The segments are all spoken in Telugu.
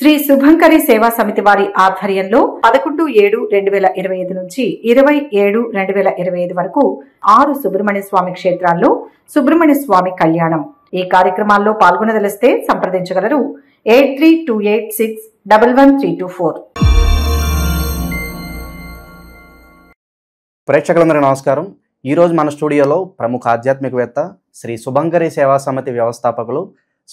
శ్రీ శుభంకరి సేవా సమితి వారి ఆధ్వర్యంలో 11/7/2025 నుంచి 27/2025 వరకు 6 సుబ్రహ్మణ్య స్వామి క్షేత్రాల్లో సుబ్రహ్మణ్య స్వామి కళ్యాణం. ఈ కార్యక్రమాల్లో పాల్గొనదలిస్తే సంప్రదించగలరు 8328611324. ప్రేక్షకులందరికీ నమస్కారం. ఈరోజు మన స్టూడియోలో ప్రముఖ ఆధ్యాత్మికవేత్త శ్రీ శుభంకరి సేవా సమితి వ్యవస్థాపకులు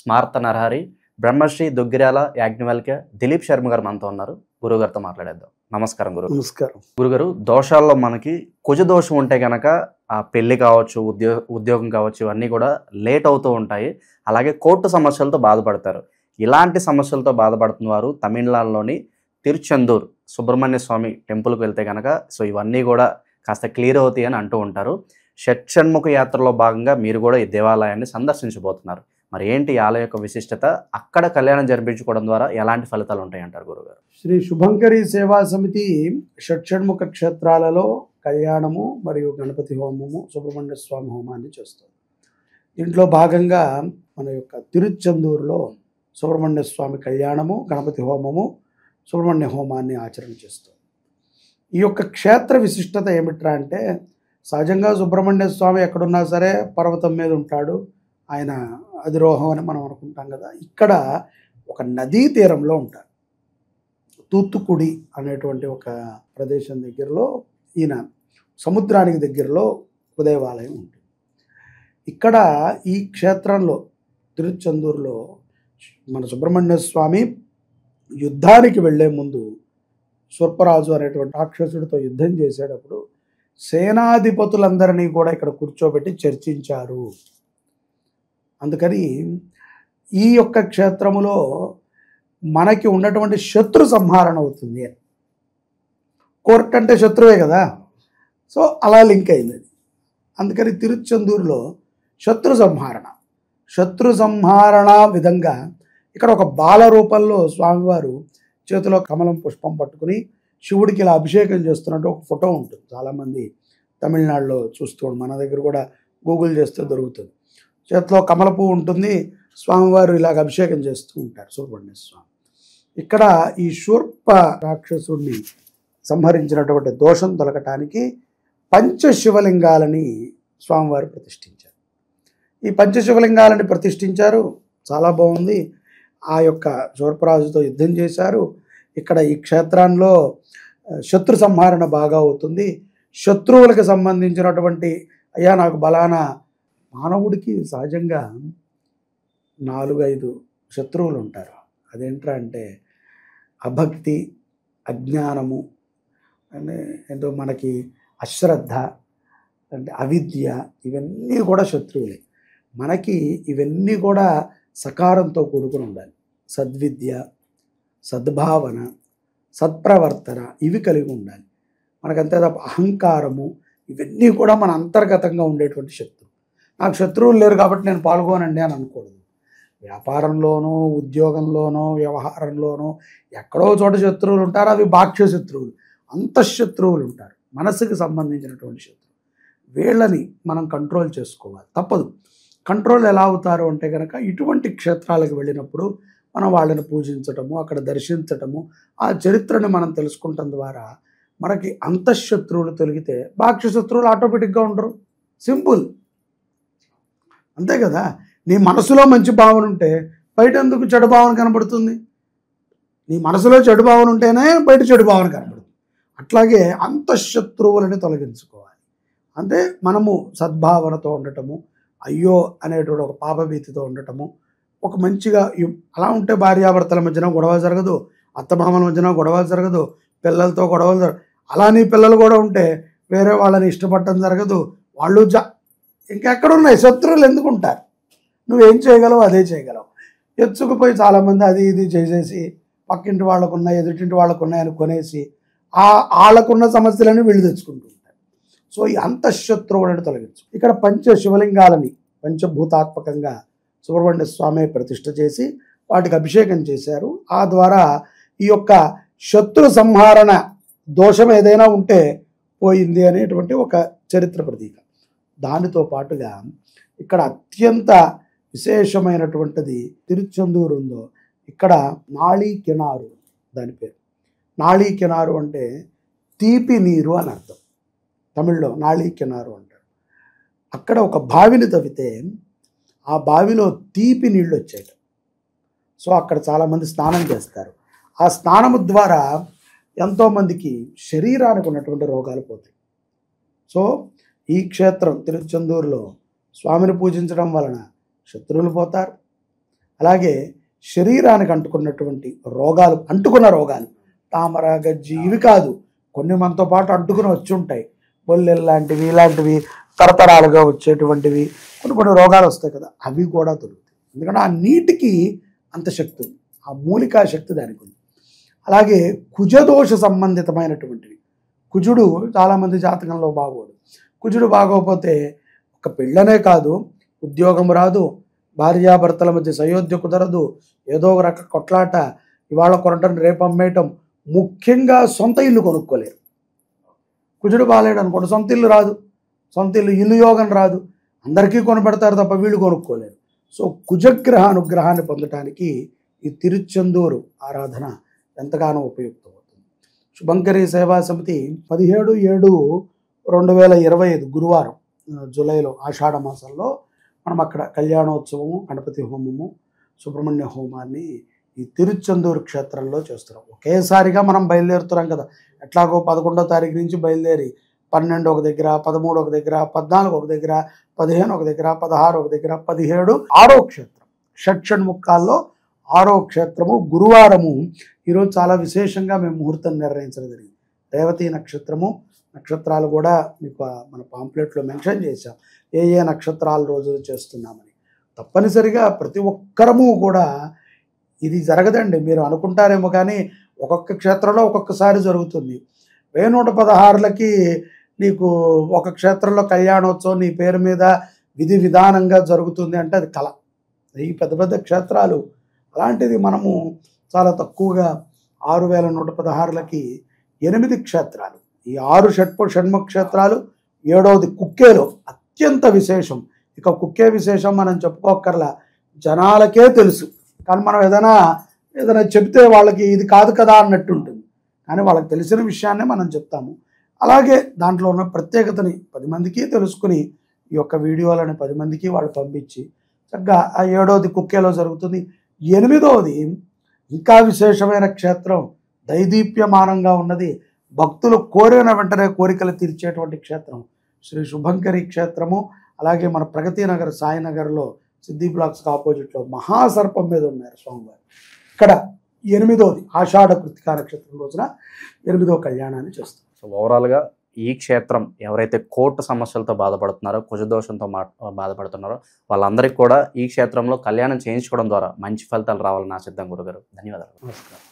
స్మార్త నరహరి బ్రహ్మశ్రీ దుగ్గిరాల యాజ్ఞవల్క్య దిలీప్ శర్మ గారు మనతో ఉన్నారు. గురుగారితో మాట్లాడేద్దాం. నమస్కారం గురు. నమస్కారం గురుగారు, దోషాల్లో మనకి కుజ దోషం ఉంటే కనుక ఆ పెళ్లి కావచ్చు, ఉద్యోగం కావచ్చు, ఇవన్నీ కూడా లేట్ అవుతూ ఉంటాయి. అలాగే కోర్టు సమస్యలతో బాధపడతారు. ఇలాంటి సమస్యలతో బాధపడుతున్న వారు తమిళనాడులోని తిరుచెందూర్ సుబ్రహ్మణ్య స్వామి టెంపుల్కి వెళ్తే కనుక ఇవన్నీ కూడా కాస్త క్లియర్ అవుతాయి అని అంటూ ఉంటారు. షట్షణ్ముఖ యాత్రలో భాగంగా మీరు కూడా ఈ దేవాలయాన్ని సందర్శించబోతున్నారు. మరి ఏంటి ఈ ఆలయ యొక్క విశిష్టత? అక్కడ కళ్యాణం జరిపించుకోవడం ద్వారా ఎలాంటి ఫలితాలు ఉంటాయి అంటారు గురుగారు? శ్రీ శుభంకరి సేవా సమితి షట్షణ్ముఖ క్షేత్రాలలో కళ్యాణము మరియు గణపతి హోమము, సుబ్రహ్మణ్య స్వామి హోమాన్ని చేస్తుంది. దీంట్లో భాగంగా మన యొక్క తిరుచెందూరులో సుబ్రహ్మణ్య స్వామి కళ్యాణము, గణపతి హోమము, సుబ్రహ్మణ్య హోమాన్ని ఆచరణ చేస్తుంది. ఈ యొక్క క్షేత్ర విశిష్టత ఏమిట్రా అంటే, సహజంగా సుబ్రహ్మణ్య స్వామి ఎక్కడున్నా సరే పర్వతం మీద ఉంటాడు, ఆయన అధిరోహం అని మనం అనుకుంటాం కదా. ఇక్కడ ఒక నదీ తీరంలో ఉంటారు. తూత్తుకుడి అనేటువంటి ఒక ప్రదేశం దగ్గరలో, ఈయన సముద్రానికి దగ్గరలో దేవాలయం ఉంటుంది. ఇక్కడ ఈ క్షేత్రంలో తిరుచెందూరులో మన సుబ్రహ్మణ్య స్వామి యుద్ధానికి వెళ్లే ముందు స్వర్పరాజు అనేటువంటి రాక్షసుడితో యుద్ధం చేసేటప్పుడు సేనాధిపతులందరినీ కూడా ఇక్కడ కూర్చోబెట్టి చర్చించారు. అందుకని ఈ యొక్క క్షేత్రములో మనకి ఉన్నటువంటి శత్రు సంహారణ అవుతుంది. కోర్టు అంటే శత్రువే కదా, సో అలా లింక్ అయింది. అందుకని తిరుచెందూరులో శత్రు సంహారణ విధంగా ఇక్కడ ఒక బాల రూపంలో స్వామివారు చేతిలో కమలం పుష్పం పట్టుకుని శివుడికి ఇలా అభిషేకం చేస్తున్నట్టు ఒక ఫోటో ఉంటుంది. చాలామంది తమిళనాడులో చూస్తూ మన దగ్గర కూడా గూగుల్ చేస్తే దొరుకుతుంది. చేతిలో కమల పువ్వు ఉంటుంది, స్వామివారు ఇలాగ అభిషేకం చేస్తూ ఉంటారు సుబ్రహ్మణ్య స్వామి. ఇక్కడ ఈ శూర్ప రాక్షసుడిని సంహరించినటువంటి దోషం తొలగటానికి పంచశివలింగాలని స్వామివారు ప్రతిష్ఠించారు. ఈ పంచశివలింగాలని ప్రతిష్ఠించారు, చాలా బాగుంది. ఆ యొక్క శూర్పరాజుతో యుద్ధం చేశారు. ఇక్కడ ఈ క్షేత్రంలో శత్రు సంహారణ బాగా అవుతుంది. శత్రువులకు సంబంధించినటువంటి అయ్యా నాకు బలానా, మానవుడికి సహజంగా 4-5 శత్రువులు ఉంటారు. అదేంట్రా అంటే అభక్తి, అజ్ఞానము, అంటే ఏంటో మనకి అశ్రద్ధ, అంటే అవిద్య, ఇవన్నీ కూడా శత్రువులే. మనకి ఇవన్నీ కూడా సకారంతో కూడుకుని ఉండాలి. సద్విద్య, సద్భావన, సత్ప్రవర్తన ఇవి కలిగి ఉండాలి. మనకంతే తప్ప అహంకారము ఇవన్నీ కూడా మన అంతర్గతంగా ఉండేటువంటి శత్రువు. నాకు శత్రువులు లేరు కాబట్టి నేను పాల్గొనండి అని అనకూడదు. వ్యాపారంలోనో, ఉద్యోగంలోనో, వ్యవహారంలోనో ఎక్కడో చోట శత్రువులు ఉంటారు. అవి బాహ్య శత్రువులు. అంతఃశత్రువులు ఉంటారు, మనసుకు సంబంధించినటువంటి శత్రువు. వీళ్ళని మనం కంట్రోల్ చేసుకోవాలి, తప్పదు. కంట్రోల్ ఎలా అవుతారు అంటే కనుక ఇటువంటి క్షేత్రాలకు వెళ్ళినప్పుడు మనం వాళ్ళని పూజించటము, అక్కడ దర్శించటము, ఆ చరిత్రను మనం తెలుసుకుంటాం ద్వారా మనకి అంతఃశత్రువులు తొలగితే బాహ్య శత్రువులు ఆటోమేటిక్గా ఉండరు. సింపుల్, అంతే కదా. నీ మనసులో మంచి భావన ఉంటే బయట ఎందుకు చెడు భావన కనబడుతుంది? నీ మనసులో చెడు భావన ఉంటేనే బయట చెడు భావన కనబడుతుంది. అట్లాగే అంతఃశత్రువులని తొలగించుకోవాలి. అంటే మనము సద్భావనతో ఉండటము, అయ్యో అనేటువంటి ఒక పాపభీతితో ఉండటము, ఒక మంచిగా అలా ఉంటే భార్యాభర్తల మధ్యన గొడవ జరగదు, అత్తమామల మధ్యన గొడవ జరగదు, పిల్లలతో గొడవలు జరగదు. అలా నీ పిల్లలు కూడా ఉంటే వేరే వాళ్ళని ఇష్టపడటం జరగదు. వాళ్ళు ఇంకెక్కడున్నాయి శత్రువులు? ఎందుకు ఉంటారు? నువ్వేం చేయగలవు అదే చేయగలవు. ఎత్తుకుపోయి చాలామంది అది ఇది చేసేసి పక్కింటి వాళ్ళకున్నాయి, ఎదుటింటి వాళ్ళకున్నాయని కొనేసి వాళ్ళకున్న సమస్యలని వీళ్ళు తెచ్చుకుంటూ ఉంటారు. సో ఈ అంతఃశత్రువులను తొలగించు. ఇక్కడ పంచశివలింగాలని పంచభూతాత్మకంగా సుబ్రహ్మణ్య స్వామి ప్రతిష్ఠ చేసి వాటికి అభిషేకం చేశారు. ఆ ద్వారా ఈ యొక్క శత్రు సంహారణ దోషం ఏదైనా ఉంటే పోయింది అనేటువంటి ఒక చరిత్ర ప్రతీక. దానితో పాటుగా ఇక్కడ అత్యంత విశేషమైనటువంటిది తిరుచెందూరు ఉందో, ఇక్కడ నాళీ కినారు దాని పేరు. నాళీ కినారు అంటే తీపి నీరు అని అర్థం. తమిళ్లో నాళీ కినారు అంటారు. అక్కడ ఒక బావిని తవ్వితే ఆ బావిలో తీపి నీళ్ళు వచ్చాయి. సో అక్కడ చాలామంది స్నానం చేస్తారు. ఆ స్నానము ద్వారా ఎంతోమందికి శరీరానికి ఉన్నటువంటి రోగాలు పోతాయి. సో ఈ క్షేత్రం తిరుచెందూరులో స్వామిని పూజించడం వలన శత్రువులు పోతారు. అలాగే శరీరానికి అంటుకున్న రోగాలు తామర, గజ్జి ఇవి కాదు, కొన్ని మనతో పాటు అంటుకుని వచ్చి ఉంటాయి. బొల్లెలు లాంటివి, ఇలాంటివి తరతరాలుగా వచ్చేటువంటివి కొన్ని రోగాలు వస్తాయి కదా, అవి కూడా దొరుకుతాయి. ఎందుకంటే ఆ నీటికి అంత శక్తి ఉంది, ఆ మూలికా శక్తి దానికి ఉంది. అలాగే కుజదోష సంబంధితమైనటువంటివి, కుజుడు చాలామంది జాతకంలో బాగోడు. కుజుడు బాగోకపోతే ఒక పెళ్ళనే కాదు, ఉద్యోగం రాదు, భార్యాభర్తల మధ్య సయోధ్య కుదరదు, ఏదో ఒక రక కొట్లాట, ఇవాళ కొనటం రేపు అమ్మేయటం, ముఖ్యంగా సొంత ఇల్లు కొనుక్కోలేరు. కుజుడు బాగాలేడు అనుకోండి, సొంత ఇల్లు రాదు, సొంత ఇల్లు యోగం రాదు, అందరికీ కొనబెడతారు తప్ప వీళ్ళు కొనుక్కోలేరు. సో కుజగ్రహ అనుగ్రహాన్ని పొందటానికి ఈ తిరుచెందూరు ఆరాధన ఎంతగానో ఉపయుక్తమవుతుంది. శుభంకరి సేవా సమితి 17/7/2025 గురువారం జూలైలో ఆషాఢ మాసంలో మనం అక్కడ కళ్యాణోత్సవము, గణపతి హోమము, సుబ్రహ్మణ్య హోమాన్ని ఈ తిరుచెందూరు క్షేత్రంలో చేస్తున్నాం. ఒకేసారిగా మనం బయలుదేరుతున్నాం కదా, ఎట్లాగో 11వ తారీఖు నుంచి బయలుదేరి 12 ఒక దగ్గర, 13 ఒక దగ్గర, 14 ఒక దగ్గర, 15 ఒక దగ్గర, 16 ఒక దగ్గర, 17 6వ క్షేత్రం, షట్షణ్ముఖాల్లో 6వ క్షేత్రము గురువారము. ఈరోజు చాలా విశేషంగా మేము ముహూర్తం నిర్ణయించడం జరిగింది. రేవతి నక్షత్రాలు కూడా మీకు మన పాంప్లెట్లో మెన్షన్ చేశాం, ఏ నక్షత్రాల రోజులు చేస్తున్నామని. తప్పనిసరిగా ప్రతి ఒక్కరము కూడా ఇది జరగదండి, మీరు అనుకుంటారేమో కానీ ఒక్కొక్క క్షేత్రంలో ఒక్కొక్కసారి జరుగుతుంది. 1116లకి నీకు ఒక క్షేత్రంలో కళ్యాణోత్సవం నీ పేరు మీద విధి విధానంగా జరుగుతుంది అంటే అది కళ. ఈ పెద్ద పెద్ద క్షేత్రాలు అలాంటిది మనము చాలా తక్కువగా 6116లకి 8 క్షేత్రాలు, ఈ 6 షణ్ముఖ క్షేత్రాలు, 7వది కుక్కేలో అత్యంత విశేషం. ఇక కుక్కే విశేషం మనం చెప్పుకోక్కర్లా, జనాలకే తెలుసు. కానీ మనం ఏదైనా చెప్తే వాళ్ళకి ఇది కాదు కదా అన్నట్టు ఉంటుంది, కానీ వాళ్ళకి తెలిసిన విషయాన్నే మనం చెప్తాము. అలాగే దాంట్లో ఉన్న ప్రత్యేకతని 10 మందికి తెలుసుకుని ఈ యొక్క వీడియోలని 10 మందికి వాళ్ళు పంపించి చక్కగా ఆ 7వది కుక్కేలో జరుగుతుంది. 8వది ఇంకా విశేషమైన క్షేత్రం, దైదీప్యమానంగా ఉన్నది, భక్తులు కోరిన వెంటనే కోరికలు తీర్చేటువంటి క్షేత్రం శ్రీ శుభంకరి క్షేత్రము. అలాగే మన ప్రగతి నగర్ సాయినగర్లో సిద్ధి బ్లాక్స్కి ఆపోజిట్లో మహాసర్పం మీద ఉన్నారు స్వామివారు. ఇక్కడ 8వది ఆషాఢ కృతికా నక్షత్రం రోజున 8వ కళ్యాణాన్ని చేస్తారు. సో ఓవరాల్గా ఈ క్షేత్రం ఎవరైతే కోర్టు సమస్యలతో బాధపడుతున్నారో, కుజదోషంతో బాధపడుతున్నారో వాళ్ళందరికీ కూడా ఈ క్షేత్రంలో కళ్యాణం చేయించుకోవడం ద్వారా మంచి ఫలితాలు రావాలని ఆశిద్దాం గురుగారు. ధన్యవాదాలు. నమస్కారం.